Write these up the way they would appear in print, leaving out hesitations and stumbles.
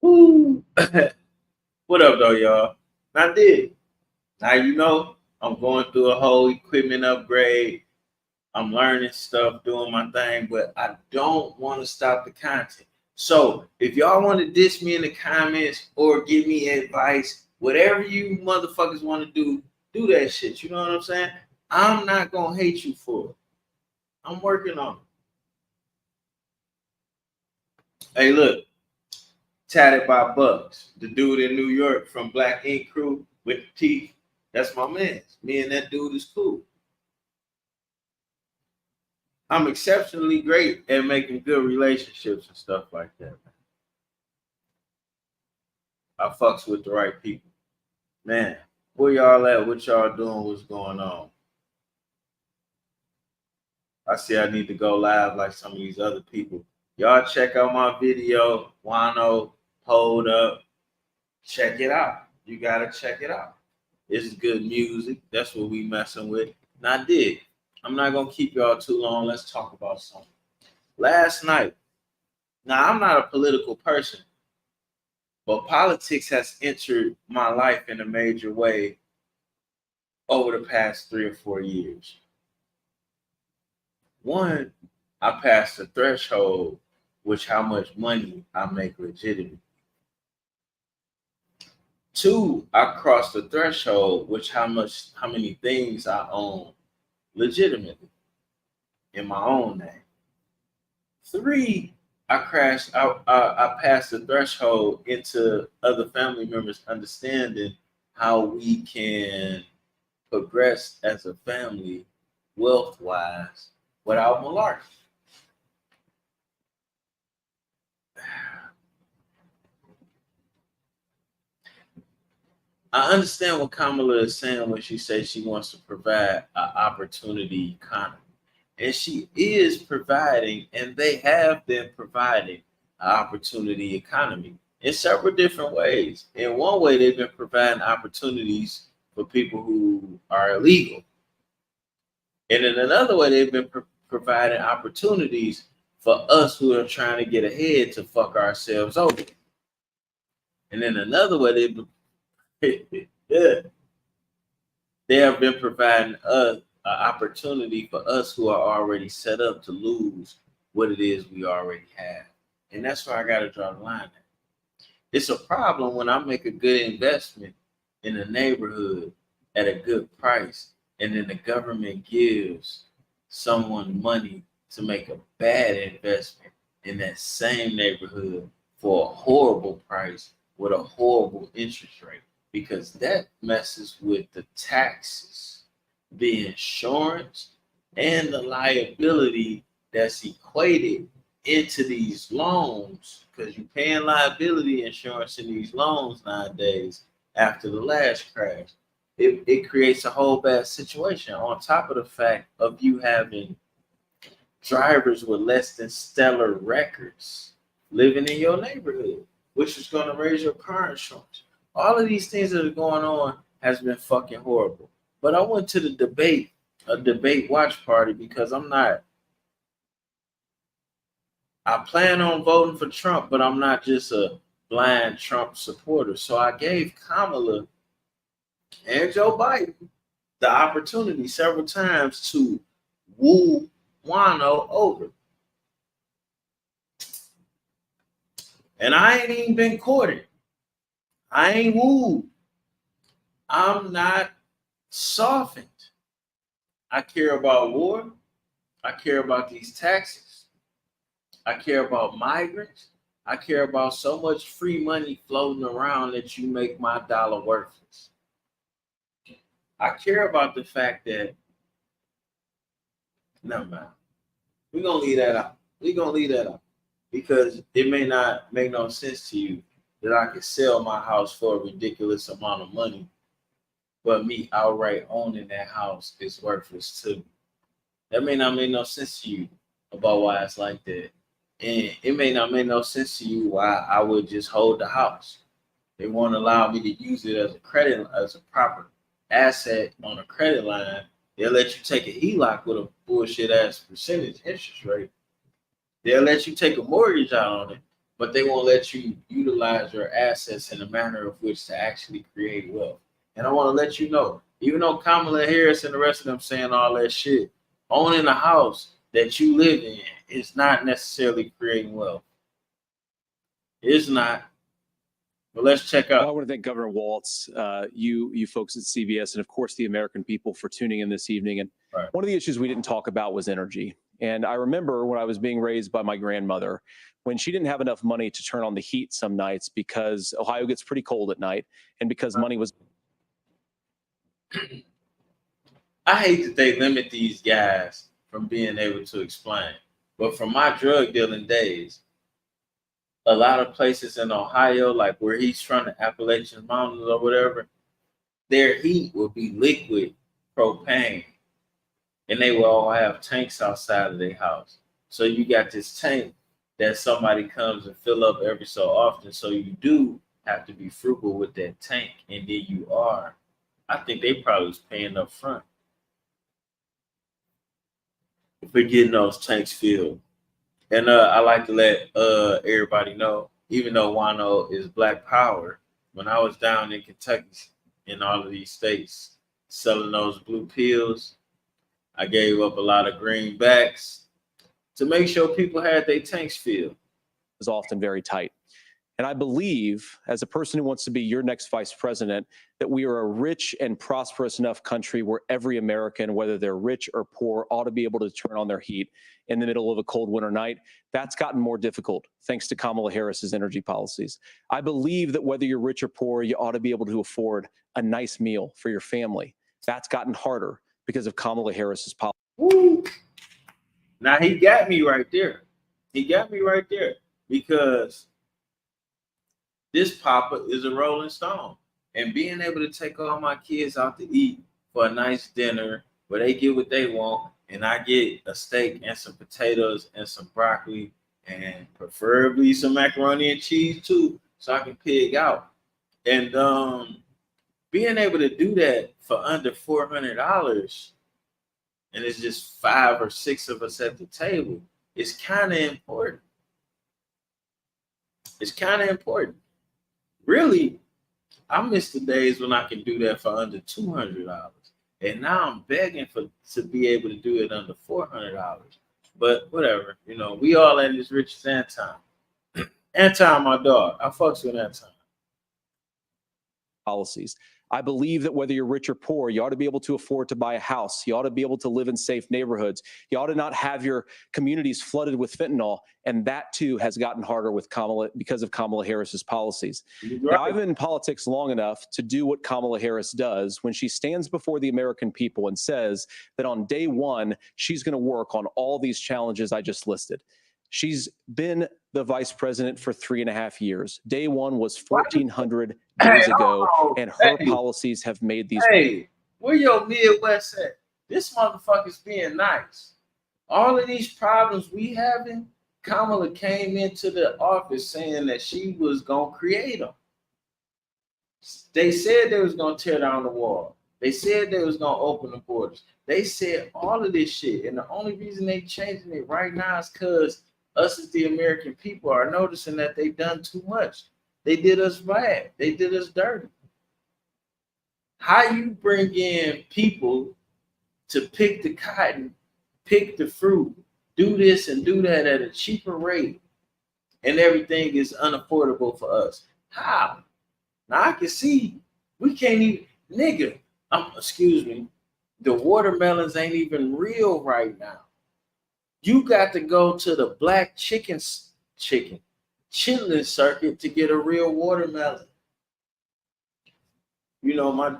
Woo. What up, though, y'all? I did. Now, I'm going through a whole equipment upgrade. I'm learning stuff, doing my thing, but I don't want to stop the content. So, if y'all want to diss me in the comments or give me advice, whatever you motherfuckers want to do that shit. You know what I'm saying? I'm not going to hate you for it. I'm working on it. Hey, look. Tatted by Bucks, the dude in New York from Black Ink Crew with the teeth. That's my man. Me and that dude is cool. I'm exceptionally great at making good relationships and stuff like that. I fucks with the right people. Man, where y'all at? What y'all doing? What's going on? I see I need to go live like some of these other people. Y'all check out my video, Juan-o, Hold Up. Check it out. You gotta check it out. It's good music. That's what we messing with. And I did. I'm not gonna keep y'all too long. Let's talk about something. Last night, now I'm not a political person, but politics has entered my life in a major way over the past 3 or 4 years. One, I passed the threshold, which how much money I make legitimate. Two, I crossed the threshold, which how many things I own legitimately in my own name. Three, I passed the threshold into other family members understanding how we can progress as a family wealth wise without malarkey. I understand what Kamala is saying when she says she wants to provide an opportunity economy. And she is providing, and they have been providing an opportunity economy in several different ways. In one way, they've been providing opportunities for people who are illegal. And in another way, they've been providing opportunities for us who are trying to get ahead to fuck ourselves over. And in another way, yeah, they have been providing us an opportunity for us who are already set up to lose what it is we already have. And that's where I got to draw the line at. It's a problem when I make a good investment in a neighborhood at a good price, and then the government gives someone money to make a bad investment in that same neighborhood for a horrible price with a horrible interest rate, because that messes with the taxes, the insurance, and the liability that's equated into these loans, because you're paying liability insurance in these loans nowadays after the last crash. It creates a whole bad situation on top of the fact of you having drivers with less than stellar records living in your neighborhood, which is going to raise your car insurance. All of these things that are going on has been fucking horrible. But I went to the debate, a debate watch party, because I plan on voting for Trump, but I'm not just a blind Trump supporter. So I gave Kamala and Joe Biden the opportunity several times to woo Juan-o over. And I ain't even been courted. I ain't wooed. I'm not softened. I care about war. I care about these taxes. I care about migrants. I care about so much free money floating around that you make my dollar worthless. I care about the fact that, never mind. We're gonna leave that out. We're gonna leave that out. Because it may not make no sense to you that I could sell my house for a ridiculous amount of money, but me outright owning that house is worthless too. That may not make no sense to you about why it's like that. And it may not make no sense to you why I would just hold the house. They won't allow me to use it as a credit, as a proper asset on a credit line. They'll let you take a HELOC with a bullshit ass percentage interest rate. They'll let you take a mortgage out on it, but they won't let you utilize your assets in a manner of which to actually create wealth. And I want to let you know, even though Kamala Harris and the rest of them saying all that shit, owning a house that you live in is not necessarily creating wealth. It's not. But let's check out. Well, I want to thank Governor Walz, you folks at CBS, and of course the American people for tuning in this evening. And one of the issues we didn't talk about was energy. And I remember when I was being raised by my grandmother, when she didn't have enough money to turn on the heat some nights because Ohio gets pretty cold at night, and because money was. I hate that they limit these guys from being able to explain. But from my drug dealing days, a lot of places in Ohio, like where he's from, the Appalachian Mountains or whatever, their heat will be liquid propane. And they will all have tanks outside of their house. So you got this tank that somebody comes and fill up every so often. So you do have to be frugal with that tank. And then you are. I think they probably was paying up front for getting those tanks filled. And I like to let everybody know, even though Juan-o is Black Power, when I was down in Kentucky, in all of these states, selling those blue pills, I gave up a lot of greenbacks to make sure people had their tanks filled. Is often very tight. And I believe, as a person who wants to be your next vice president, that we are a rich and prosperous enough country where every American, whether they're rich or poor, ought to be able to turn on their heat in the middle of a cold winter night. That's gotten more difficult thanks to Kamala Harris's energy policies. I believe that whether you're rich or poor, you ought to be able to afford a nice meal for your family. That's gotten harder because of Kamala Harris's policy. Woo. Now he got me right there. He got me right there because this papa is a Rolling Stone. And being able to take all my kids out to eat for a nice dinner where they get what they want, and I get a steak and some potatoes and some broccoli and preferably some macaroni and cheese too, so I can pig out. And being able to do that for under $400, and it's just 5 or 6 of us at the table, it's kind of important. It's kind of important. Really, I miss the days when I can do that for under $200. And now I'm begging to be able to do it under $400. But whatever, you know, we all in this rich Anton. Anton, my dog. I fucks with Anton. Policies. I believe that whether you're rich or poor, you ought to be able to afford to buy a house. You ought to be able to live in safe neighborhoods. You ought to not have your communities flooded with fentanyl. And that, too, has gotten harder with Kamala because of Kamala Harris's policies. Right. Now, I've been in politics long enough to do what Kamala Harris does when she stands before the American people and says that on day one, she's going to work on all these challenges I just listed. She's been the vice president for 3.5 years. Day one was 1,400 days ago, and her policies have made these. Hey, where your Midwest at? This motherfucker's being nice. All of these problems we having, Kamala came into the office saying that she was going to create them. They said they was going to tear down the wall. They said they was going to open the borders. They said all of this shit. And the only reason they changing it right now is because us as the American people are noticing that they've done too much. They did us bad. They did us dirty. How you bring in people to pick the cotton, pick the fruit, do this and do that at a cheaper rate, and everything is unaffordable for us? How? Now I can see we can't even, nigga, excuse me, the watermelons ain't even real right now. You got to go to the black chitlin circuit to get a real watermelon. You know,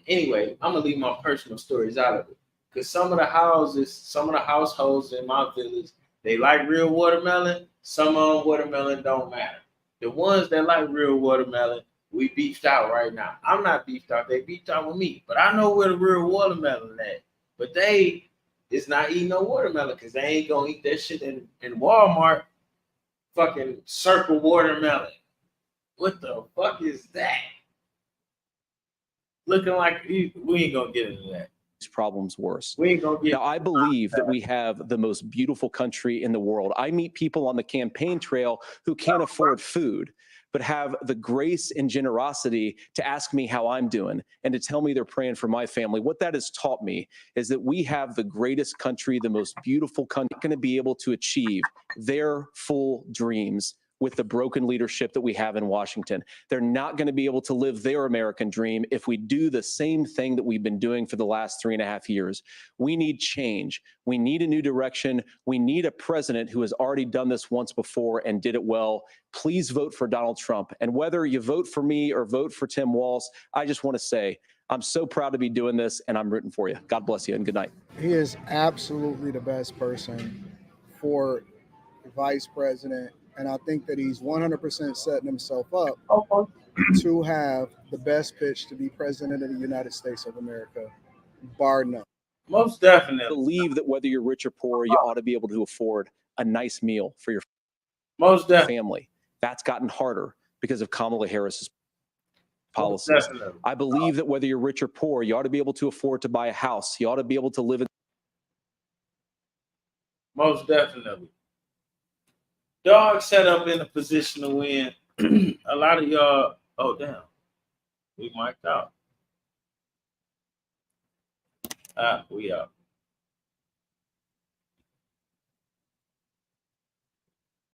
anyway, I'm gonna leave my personal stories out of it. Because some of the households in my village, they like real watermelon. Some of them watermelon don't matter. The ones that like real watermelon, we beefed out right now. I'm not beefed out, they beefed out with me. But I know where the real watermelon at. But they is not eating no watermelon because they ain't gonna eat that shit in Walmart. Fucking circle watermelon. What the fuck is that? Looking like we ain't gonna get into that. problems worse. We ain't gonna get. Now, I believe that we have the most beautiful country in the world. I meet people on the campaign trail who can't afford food, but have the grace and generosity to ask me how I'm doing and to tell me they're praying for my family. What that has taught me is that we have the greatest country, the most beautiful country, going to be able to achieve their full dreams with the broken leadership that we have in Washington. They're not going to be able to live their American dream if we do the same thing that we've been doing for the last 3.5 years. We need change. We need a new direction. We need a president who has already done this once before and did it well. Please vote for Donald Trump. And whether you vote for me or vote for Tim Walz, I just want to say, I'm so proud to be doing this, and I'm rooting for you. God bless you, and good night. He is absolutely the best person for vice president. And I think that he's 100% setting himself up to have the best pitch to be president of the United States of America, bar none. Most definitely. I believe that whether you're rich or poor, you ought to be able to afford a nice meal for your Most definitely. family. That's gotten harder because of Kamala Harris's policies. I believe that whether you're rich or poor, you ought to be able to afford to buy a house. You ought to be able to live in. Most definitely. Dog set up in a position to win. A lot of y'all, oh damn, we mic'd out. We out.